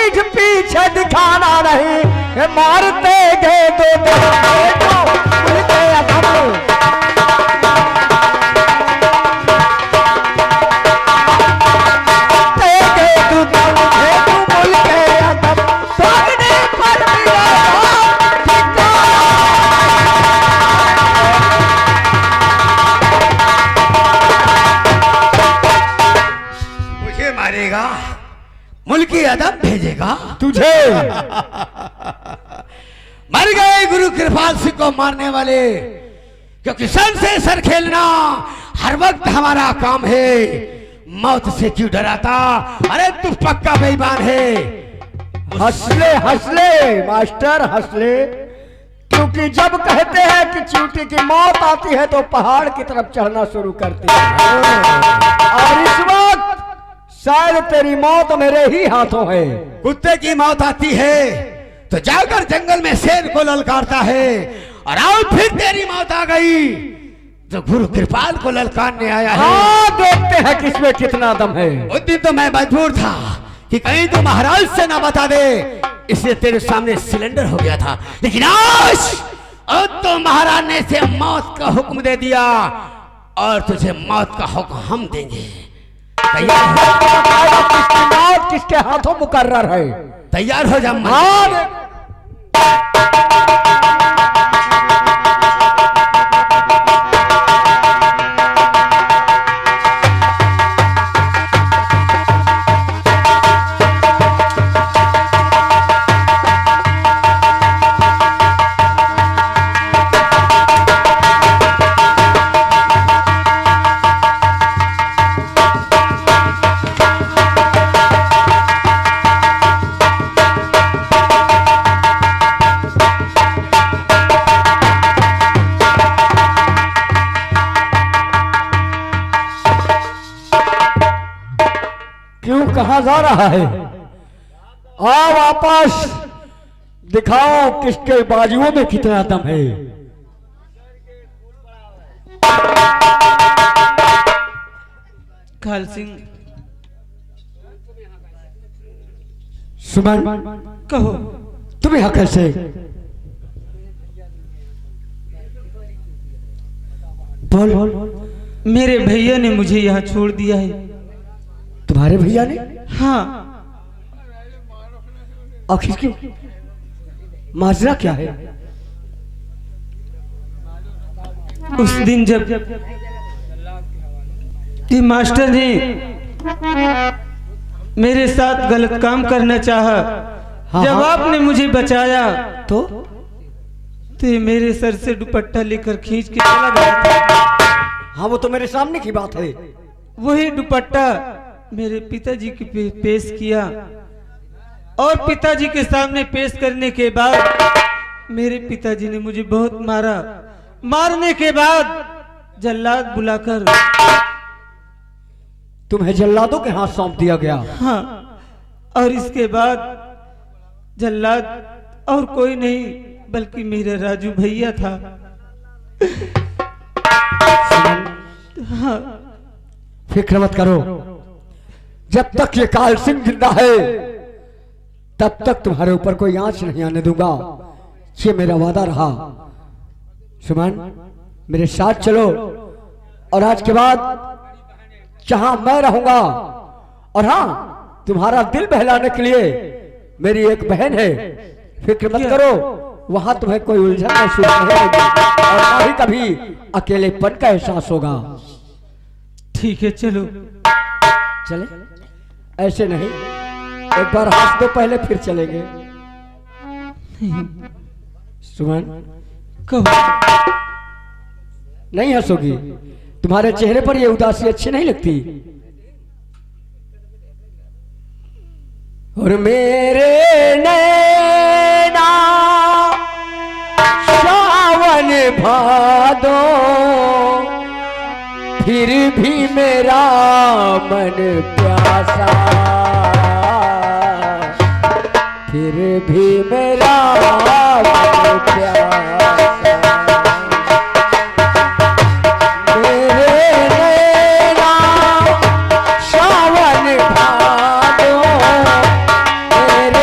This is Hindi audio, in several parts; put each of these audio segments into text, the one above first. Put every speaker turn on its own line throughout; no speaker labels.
पीठ पीछे दिखाना नहीं, मारते गए तो
मुल्की अदब भेजेगा
तुझे।
मर गए गुरु कृपाल सिंह को मारने वाले, क्योंकि सन से सर खेलना हर वक्त हमारा काम है। मौत से क्यों डराता? अरे तू पक्का बेईमान है।
हंस ले मास्टर, हंस ले, क्योंकि जब कहते हैं कि चींटी की मौत आती है तो पहाड़ की तरफ चढ़ना शुरू करती है, और इस वक्त शायद तेरी मौत मेरे ही हाथों है।
कुत्ते की मौत आती है तो जाकर जंगल में शेर को ललकारता है, और आज फिर तेरी मौत आ गई तो गुरु कृपाल को ललकारने आया है।
हाँ, देखते हैं किसमें कितना दम है।
उस दिन तो मैं मजबूर था कि कहीं तो महाराज से ना बता दे, इसलिए तेरे सामने सिलेंडर हो गया था, लेकिन आज तो महाराज ने से मौत का हुक्म दे दिया, और तुझे मौत का हुक्म हम देंगे।
किसकी मौत किसके हाथों मुकर्रर है?
तैयार हो जा।
कहां जा रहा है? आओ वापस, दिखाओ किसके बाजुओं में कितना दम है।
खाल सिंह,
सुमन,
कहो
तुम्हें यहाँ कैसे? बोल।
मेरे भैया ने मुझे यहाँ छोड़ दिया है।
तुम्हारे भैया ने?
हाँ।
आखिर क्यों? माजरा क्या है?
उस दिन जब ये मास्टर ने मेरे साथ गलत काम करना चाहा, जब आपने मुझे बचाया
तो
ये मेरे सर से दुपट्टा लेकर खींच के चला गया था।
हाँ, वो तो मेरे सामने की बात है।
वही दुपट्टा मेरे पिताजी के पेश किया, और पिताजी के सामने पेश करने के बाद मेरे पिताजी ने मुझे बहुत मारा। मारने के बाद जल्लाद बुलाकर
तुम्हें जल्लादों के हाथ सौंप दिया गया।
हाँ, और इसके बाद जल्लाद और कोई नहीं बल्कि मेरा राजू भैया था। हाँ।
फिक्र मत करो, जब तक ये काल सिंह जिंदा है तब तक तुम्हारे ऊपर कोई आंच नहीं आने दूंगा। ये मेरा वादा रहा। सुमन, मेरे साथ चलो, और आज के बाद जहां मैं रहूंगा, और हाँ, तुम्हारा दिल बहलाने के लिए मेरी एक बहन है। फिक्र मत करो, वहां तुम्हें कोई उलझन महसूस नहीं होगी, और ना ही कभी अकेलेपन का एहसास होगा।
ठीक है, चलो।
चले? ऐसे नहीं, एक बार हंस दो पहले, फिर चलेंगे। सुमन,
कहो।
नहीं हंसोगी? तुम्हारे चेहरे पर ये उदासी अच्छी नहीं लगती। और मेरे नैना सावन भादो, फिर भी मेरा मन प्यासा, फिर भी मेरा मन प्यासा। मेरे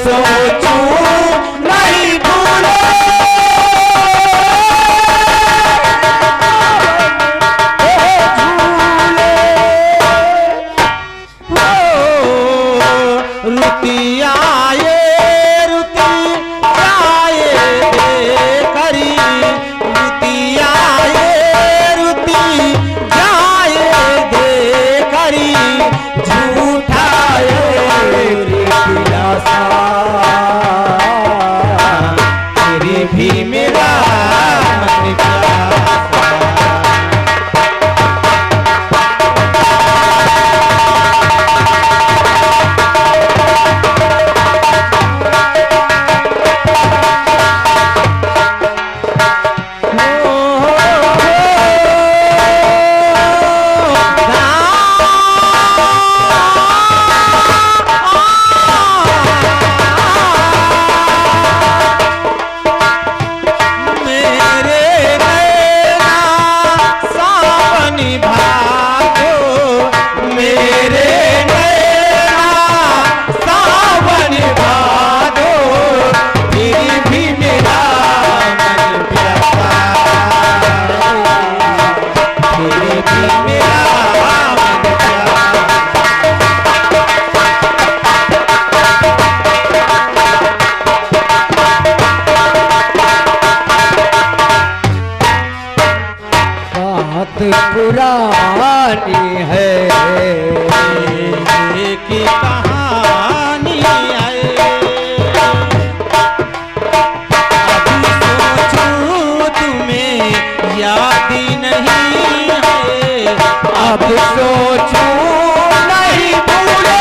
सोचूं नहीं भूले रुतिया ये रुति आए दे करी रुतिया ये रुति जाए दे करी झूठा ये दिलासा तेरी भी मेरा मन प्यासा पुरानी है की कहानी है अभी सोचूं तुम्हें याद नहीं है अब सोचूं नहीं भूले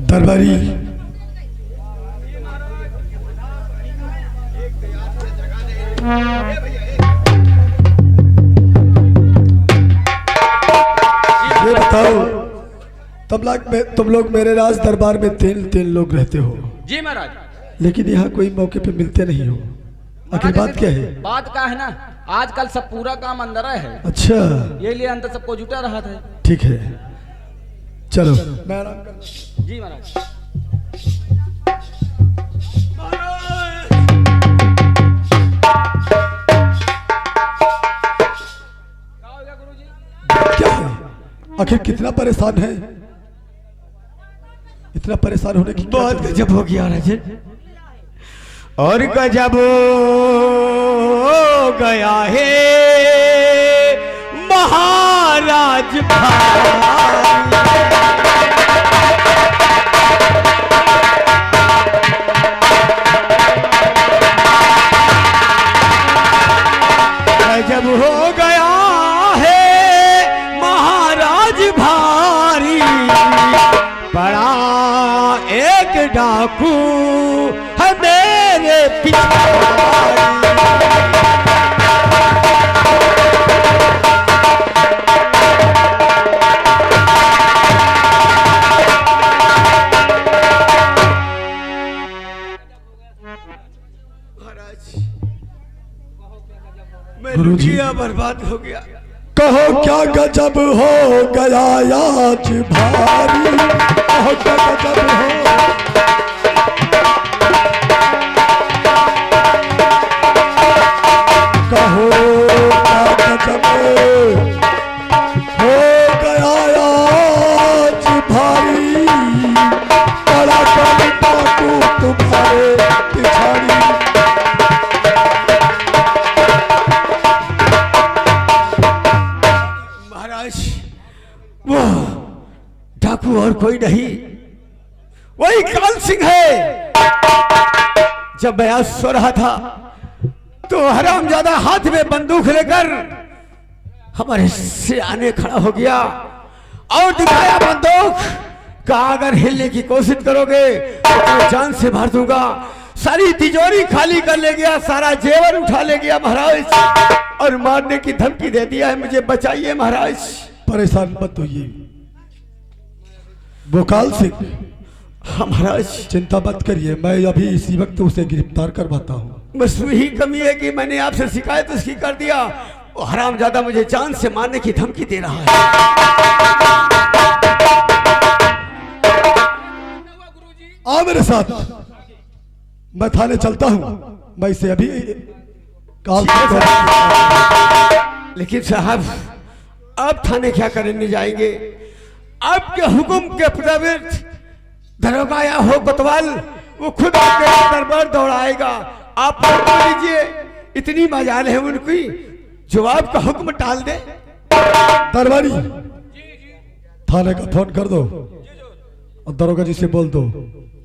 दरबारी ये बताओ तुम लोग मेरे राज दरबार में 3 लोग रहते हो
जी महाराज,
लेकिन यहाँ कोई मौके पे मिलते नहीं हो। आखिर बात क्या है?
बात का है ना, आजकल सब पूरा काम अंदर है।
अच्छा,
ये लिए अंदर सबको जुटा रहा था।
ठीक है, चलो मैं आराम कर।
जी महाराज।
क्या है? आखिर कितना परेशान है? इतना परेशान होने की क्या
बहुत
जरूरत?
गजब हो गया राजन, और गजब हो गया है महाराज भाई। गजब हो गया है महाराज भारी, बड़ा एक डाकू है मेरे पिछवाड़ी।
गुरुजी
बर्बाद हो गया।
कहो क्या गजब हो गया आज भारी, कहो क्या गजब हो। कहो क्या गजब हो गया आज भारी, बड़ा कभी डाकू तुम्हारे पिछाड़ी।
महाराज कोई नहीं, वही काल सिंह है। जब मैं आज सो रहा था तो हरामजादा हाथ में बंदूक लेकर हमारे सिरहाने खड़ा हो गया और दिखाया बंदूक, कहा अगर हिलने की कोशिश करोगे तो जान से मार दूंगा। सारी तिजोरी खाली कर ले गया, सारा जेवर उठा ले गया महाराज, और मारने की धमकी दे दिया है, मुझे बचाइए महाराज।
परेशान मत होइए, वो काल सिंह।
हाँ महाराज,
चिंता मत करिए, मैं अभी इसी वक्त उसे गिरफ्तार करवाता हूँ।
बस वही कमी है कि मैंने आपसे शिकायत उसकी कर दिया, वो हरामजादा मुझे जान से मारने की धमकी दे रहा है।
आ मेरे साथ, मैं थाने चलता हूँ, मैं इसे अभी काल
लेकिन साहब, आप थाने क्या करने जाएंगे? आपके हुक्म के मुताबिक दरोगा या हो कोतवाल वो खुद आपके दरबार दौड़ाएगा। आप लीजिए, इतनी मजाल है उनकी जो आपका हुक्म टाल दे।
दरबारी, थाने का फोन कर दो और दरोगा जी से बोल दो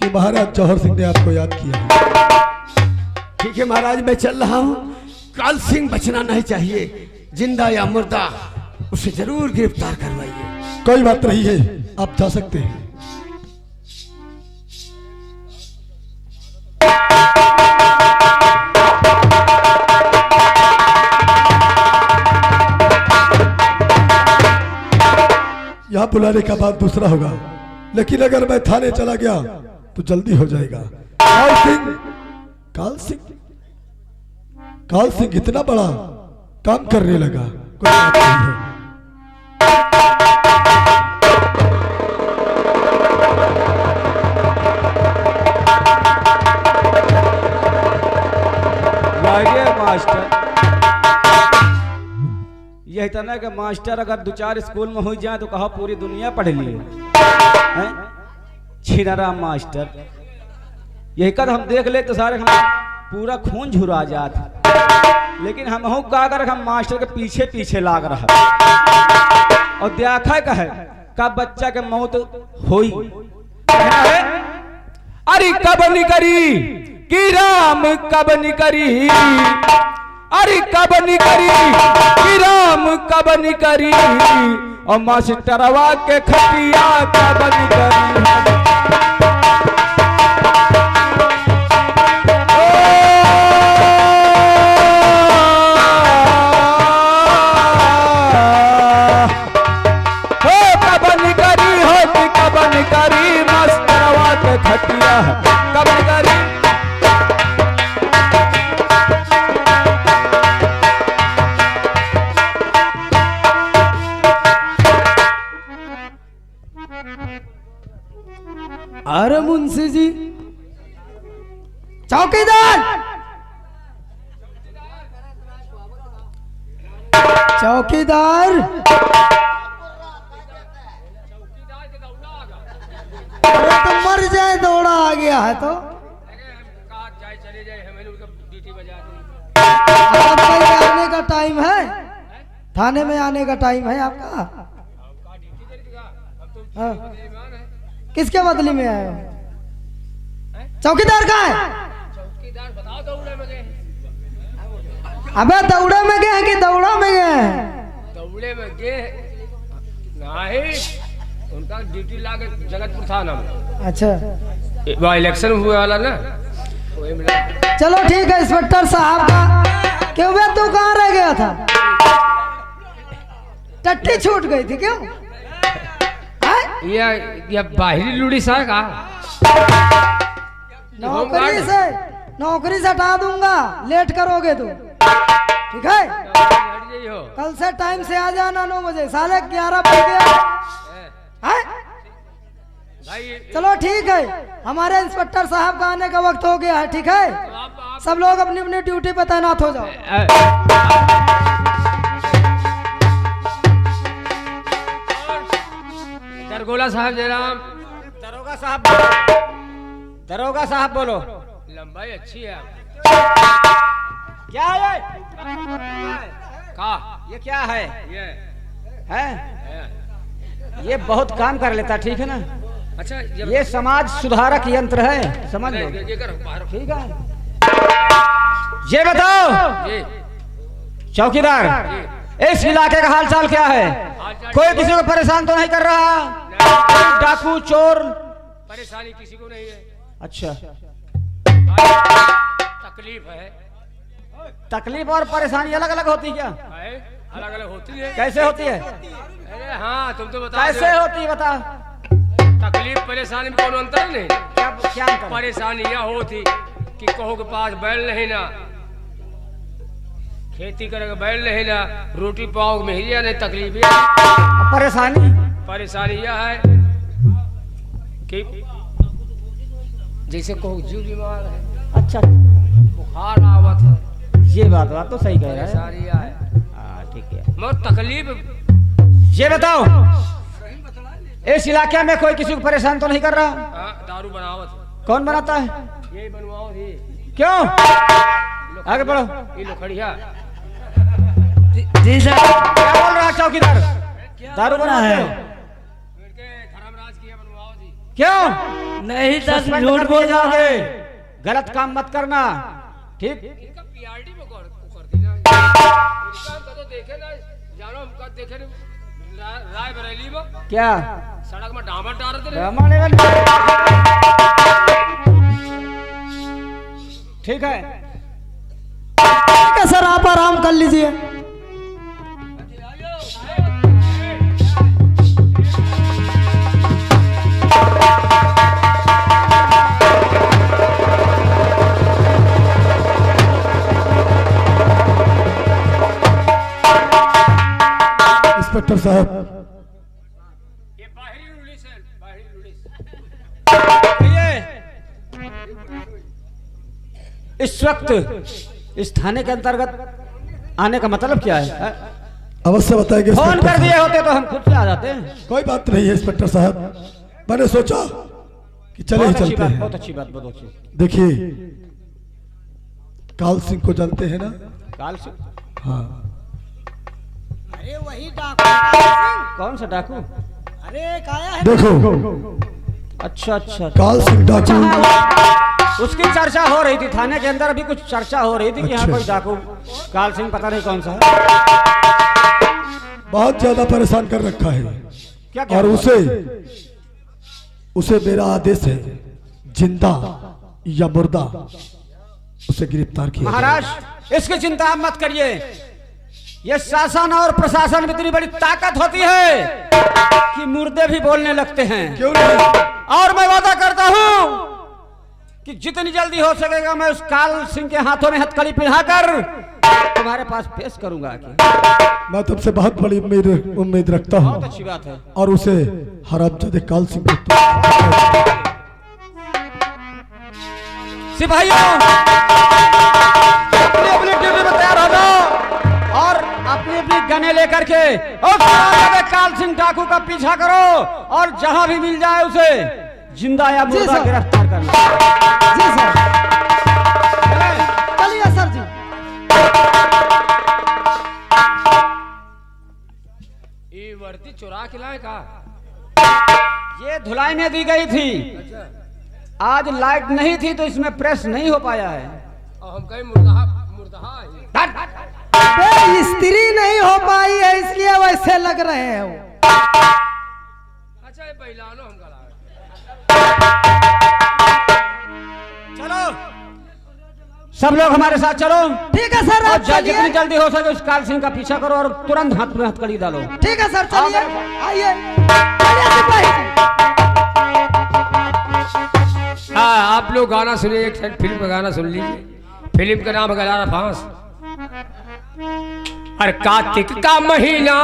कि महाराज जौहर सिंह ने आपको याद किया है।
ठीक है महाराज, मैं चल रहा हूँ। काल सिंह बचना नहीं चाहिए, जिंदा या मुर्दा उसे जरूर गिरफ्तार करवाइए।
कोई बात नहीं है, आप जा सकते हैं। यहाँ बुलाने का बात दूसरा होगा, लेकिन अगर मैं थाने चला गया तो जल्दी हो जाएगा। काल सिंह, काल सिंह, काल सिंह इतना बड़ा काम करने लगा, कोई बात नहीं है।
मास्टर यही तो ना कि मास्टर अगर 2-4 स्कूल में हो जाए तो कहा पूरी दुनिया पढ़ लिए हैं? छिनरा मास्टर, यही कर हम देख ले तो सारे हम पूरा खून झुरा जाते, लेकिन हम हूँ का अगर हम मास्टर के पीछे पीछे लाग रहा और देखा कहे का बच्चा के मौत होई। अरे कब निकरी कि राम कब निकरी, अरे कब निकरी कि राम कब निकरी, और मास्टरवा के खटिया कब निकरी। खटिया कब करी।
अरे मुंशी जी, चौकीदार, चौकीदार, अरे तो मर जाए, दौड़ा आ गया है तो अब कहीं आने का टाइम है, थाने में आने का टाइम है आपका। हाँ। किसके बदले में आए हो? चौकीदार कहाँ है?
चौकीदार बताओ, दौड़े में गए।
अबे दौड़े में गए हैं कि दौड़ा में गए हैं?
दौड़े में गए नहीं, उनका ड्यूटी लागे जगतपुर थाना में।
अच्छा,
वहाँ इलेक्शन हुए वाला ना, वही मिला।
चलो ठीक है इंस्पेक्टर साहब का। क्यों बे, तू कहाँ रह गया था? टट्टी छूट गई थी क्यों?
ये बाहरी लूड़ी सा का
नौकरी से हटा दूंगा, लेट करोगे तुम, ठीक है? कल से टाइम से आ जाना 9 बजे, साले 11 बज गया। चलो ठीक है, हमारे इंस्पेक्टर साहब का आने का वक्त हो गया है, ठीक है? सब लोग अपनी अपनी ड्यूटी पे तैनात हो जाओ।
दरगोला साहब जयराम।
दरोगा साहब, दरोगा साहब बोलो।
लंबाई अच्छी है।
क्या है
का
ये? क्या है?
ये
है?
ये बहुत काम कर लेता, ठीक है ना?
अच्छा
ये समाज सुधारक यंत्र है, समझ लो।
ये करो, बाहर
ठीक है। ये बताओ
ये
चौकीदार, इस इलाके का हालचाल क्या है? कोई किसी को परेशान तो नहीं कर रहा? कोई डाकू चोर?
परेशानी किसी को नहीं है।
अच्छा,
तकलीफ है
तकलीफ और परेशानी अलग अलग होती क्या?
अलग अलग होती है।
कैसे होती है?
अरे हाँ, तुम तो बता
कैसे होती है बता।
तकलीफ परेशानी में कौन अंतर नहीं।
क्या क्या अंतर है?
परेशानी यह होती कि कहो के पास बैल नहीं ना, खेती करेगा बैल नहीं ना, रोटी पाओ में ही नहीं, तकलीफ है।
परेशानी
परेशानी यह है कि जैसे कहो जीव बीमार है,
अच्छा,
बुखार आवत है,
ये बात तो सही कह रहा है।
परेशानी यह है।
हाँ ठीक है।
मगर तकलीफ
ये बताओ, इस इलाके में कोई किसी को परेशान तो नहीं कर रहा?
दारू बनावत
कौन बनाता है?
यही बनवाओ थी।
क्यों? आगे बढ़ो।
ये लोखड़िया
जी सर।
क्या बोल रहा है चौकीदार? दारू बना है?
इनके धर्मराज की बनवाओ थी।
क्यों?
नहीं सर,
सस्पेंड
झूठ
कर
बोल
दिए
रहा है।
जाओगे। गलत काम मत करना, ठीक?
इनका पीआरडी में कर दी ना। इनका हम तो देखे ना, जानो हमका देखे ना, राय बरेली में
क्या
सड़क में डामर डाल रहे थे।
हमारे ठीक है।
ठीक है सर, आप आराम कर लीजिए।
इंस्पेक्टर साहब,
ये बाहरी रूलिस है, बाहरी रूलिस।
इस वक्त इस थाने के अंतर्गत आने का मतलब क्या है?
अवश्य बताएंगे
फोन
इंस्पेक्टर
कर दिए
साहब।
होते तो हम खुद से आ जाते हैं।
कोई बात नहीं है इंस्पेक्टर साहब, मैंने सोचा कि चले ही
बहुत अच्छी
चलते
बात,
हैं।
बहुत अच्छी बात, बहुत अच्छी।
देखिए, काल सिंह को जानते हैं ना?
काल से
हाँ,
अरे वही डाकू।
कौन सा डाकू?
अरे काया है।
देखो
अच्छा अच्छा,
काल सिंह डाकू।
उसकी चर्चा हो रही थी थाने के अंदर, अभी कुछ चर्चा हो रही थी कि यहाँ
अच्छा।
कोई डाकू काल सिंह, पता नहीं कौन सा है।
बहुत ज्यादा परेशान कर रखा है,
क्या क्या
और उसे मेरा आदेश है, जिंदा या मुर्दा उसे गिरफ्तार किया जाए।
महाराज इसकी चिंता आप मत करिए। ये शासन और प्रशासन में इतनी बड़ी ताकत होती है कि मुर्दे भी बोलने लगते हैं।
क्यों नहीं?
और मैं वादा करता हूं कि जितनी जल्दी हो सकेगा मैं उस काल सिंह के हाथों में हथकड़ी पिन्हाकर तुम्हारे पास पेश करूंगा कि
मैं तुमसे बहुत बड़ी उम्मीद रखता
बहुत
हूँ,
अच्छी बात है।
और उसे हरामजादे काल सिंह को
सिपाहियों अपनी अपनी ड्यूटी में तैयार हो जाओ और अपनी अपनी गने लेकर के और काल सिंह डाकू का पीछा करो, और जहां भी मिल जाए उसे जिंदा या मुर्दा गिरफ्तार करना।
जी सर, चलिए सर जी।
ये वर्दी चुरा के लाए का?
ये धुलाई में दी गई थी, आज लाइट नहीं थी तो इसमें प्रेस नहीं हो पाया है।
और हम कहीं मुर्दा मुर्दा है।
स्त्री नहीं हो पाई है इसलिए वैसे लग रहे हैं वो।
अच्छा ये पहलानो हम गला
चलो सब लोग हमारे साथ चलो।
ठीक है सर, आप
जितनी
चलिए।
जल्दी हो सके उस काल सिंह का पीछा करो और तुरंत हाथ में हथकड़ी डालो।
ठीक है सर, चलिए। आइए, चलिए सिपाही।
हाँ, आप लोग गाना सुनिए, एक सेकंड फिल्म का गाना सुन लीजिए। फिल्म का नाम है गलारा फांस। अरे कार्तिक का महीना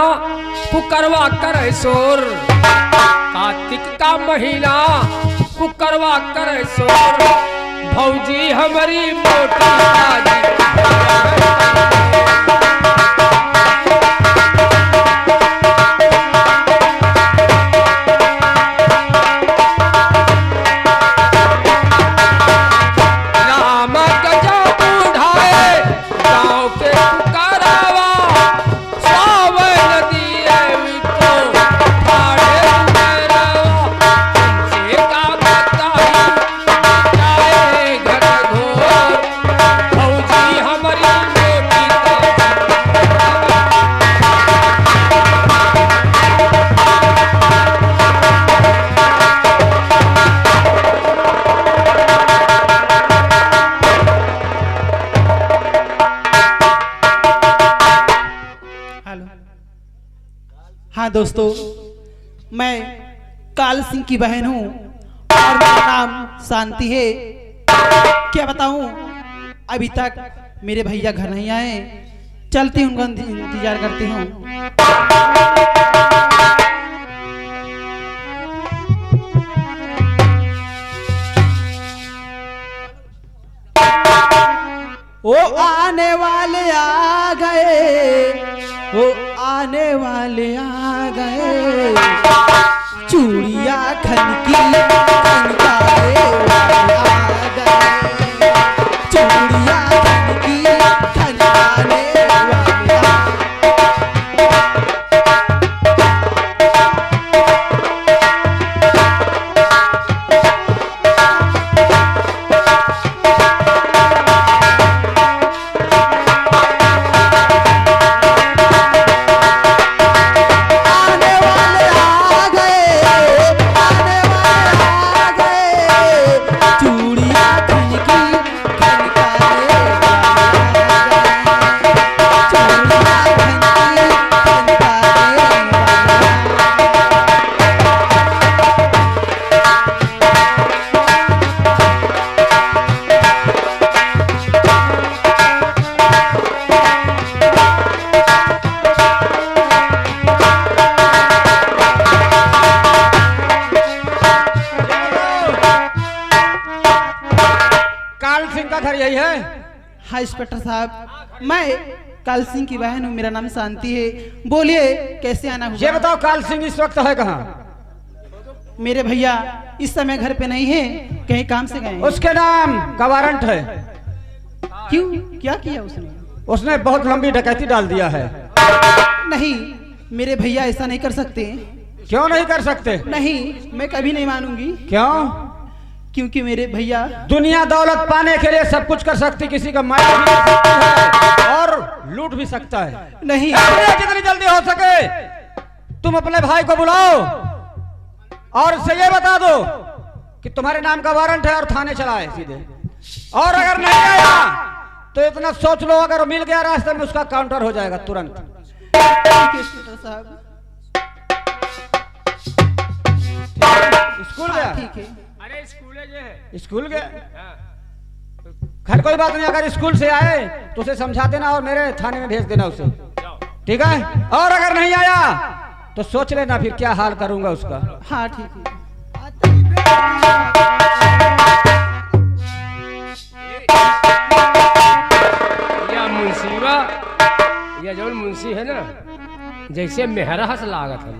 कुकरवा करे शोर, कार्तिक का महीना कुकरवा करे शोर, भौजी हमारी मोटी बाजी। सावन दिए को ठाड़े
दोस्तों, मैं काल सिंह की बहन हूँ और मेरा नाम शांति है। क्या बताऊँ, अभी तक मेरे भैया घर नहीं आए। चलती हूँ, उनका इंतजार करती हूँ। वो आने वाले आ गए, वो आने वाले आ गए, चूड़िया खनकी खनकाने वाले आ गए, चूड़िया खनकी खनकाने वाले आ गए। हाँ इंस्पेक्टर साहब, मैं काल सिंह की बहन हूँ, मेरा नाम शांति है। बोलिए कैसे आना हुआ?
ये बताओ काल सिंह इस वक्त है कहाँ?
मेरे भैया इस समय घर पे नहीं है, कहीं काम से गए हैं।
उसके नाम का वारंट है।
क्यों, क्या किया उसने?
उसने बहुत लंबी डकैती डाल दिया है।
नहीं, मेरे भैया ऐसा नहीं कर सकते।
क्यों नहीं कर सकते?
नहीं, मैं कभी नहीं मानूंगी।
क्यों?
क्योंकि मेरे भैया
दुनिया दौलत पाने के लिए सब कुछ कर सकती, किसी का मार भी सकती है और लूट भी सकता है।
नहीं,
जितनी जल्दी हो सके तुम अपने भाई को बुलाओ और उसे ये बता दो कि तुम्हारे नाम का वारंट है और थाने चलाए सीधे। और अगर नहीं आया तो इतना सोच लो, अगर मिल गया रास्ते में उसका काउंटर हो जाएगा तुरंत।
साहब
स्कूल गया?
ठीक है।
अरे स्कूल है,
स्कूल गया? खैर कोई बात नहीं, अगर स्कूल से आए तो उसे समझा देना और मेरे थाने में भेज देना उसे, ठीक है? और अगर नहीं आया तो सोच लेना फिर क्या हाल करूंगा उसका।
हाँ ठीक है।
या मुंशीबा, या जो मुंशी है ना, जैसे मेहरा से लागत है।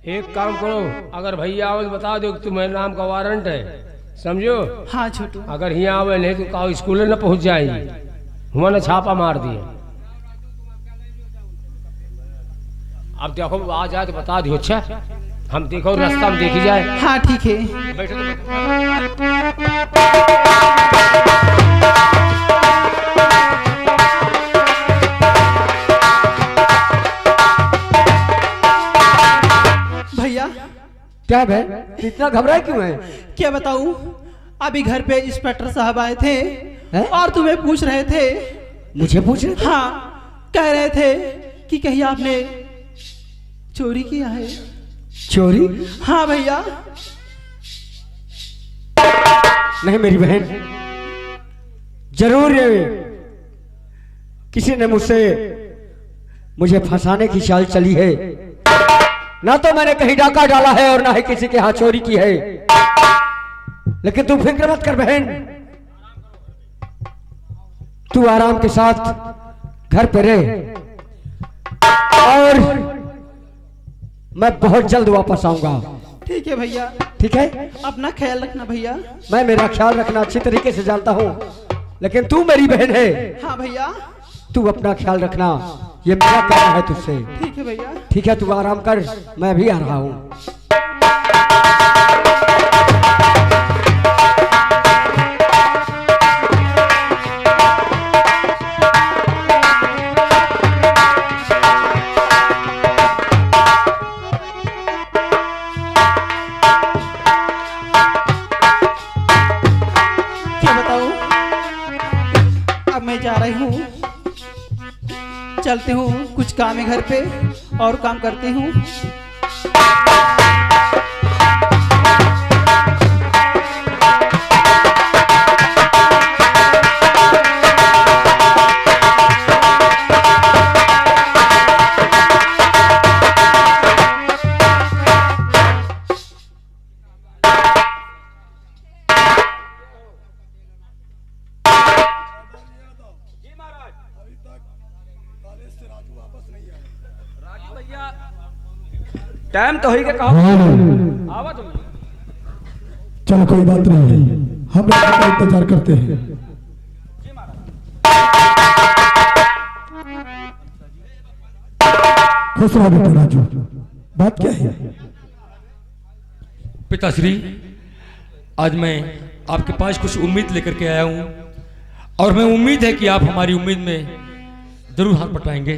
एक काम करो, अगर भैया आवे तो बता दो कि तुम्हारे नाम का वारंट है, समझो?
हाँ छोटू।
अगर यहाँ आवे नहीं तो कहो स्कूल न पहुंच जाएगी, हुआ न छापा मार दिए। अब देखो आ जाए तो बता दियो। अच्छा, हम देखो रास्ता में देखी जाए।
हाँ ठीक है।
बैठो तो
भैया
क्या भाई, इतना घबराए क्यों है?
क्या बताऊं, अभी घर पे इंस्पेक्टर साहब आए थे
हैं?
और तुम्हें पूछ रहे थे।
मुझे पूछ रहे थे?
हाँ, कह रहे थे कि कहीं आपने चोरी किया है।
चोरी?
हाँ भैया।
नहीं मेरी बहन, जरूर किसी ने मुझे फंसाने की चाल चली है। ना तो मैंने कहीं डाका डाला है और ना ही किसी के हाथ चोरी की है। लेकिन तू फिक्र मत कर बहन, तू आराम के साथ घर पे रह और मैं बहुत जल्द वापस आऊंगा।
ठीक है भैया।
ठीक है,
अपना ख्याल रखना भैया।
मैं मेरा ख्याल रखना अच्छी तरीके से जानता हूँ, लेकिन तू मेरी बहन है।
हाँ भैया।
तू अपना ख्याल रखना, ये मेरा कहना है तुझसे।
ठीक है भैया।
ठीक है, तू आराम कर, मैं भी आ रहा हूँ।
चलते हूँ, कुछ काम है घर पे और काम करते हूँ।
टाइम तो ही के कहा आवा तुम।
चलो कोई बात नहीं है, हम राजू का इंतजार करते हैं। खुश रहो बेटा राजू, बात क्या है?
पिताश्री, आज मैं आपके पास कुछ उम्मीद लेकर के आया हूं और मैं उम्मीद है कि आप हमारी उम्मीद में जरूर हाथ बटाएंगे।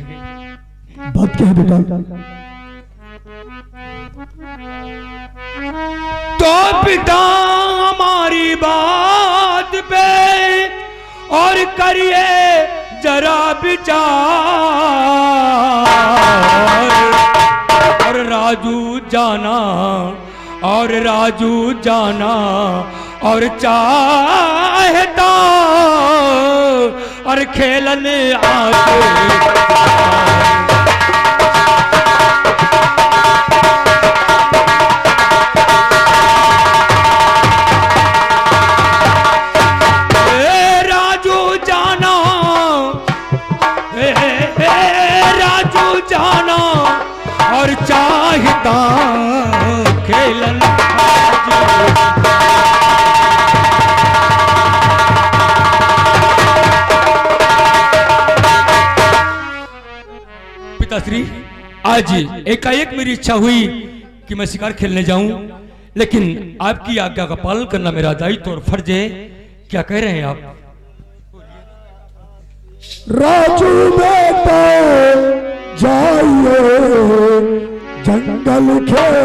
बात क्या है बेटा?
तो पिता हमारी बात पे और करिए जरा विचार, और राजू जाना और चाहता और खेलने आके और चाहता खेलन। पिताश्री, आज एकाएक मेरी इच्छा हुई कि मैं शिकार खेलने जाऊं, लेकिन आपकी आज्ञा का पालन करना मेरा दायित्व और फर्ज है। क्या कह रहे हैं आप?
राजू बेटा जाइए जंगल खेल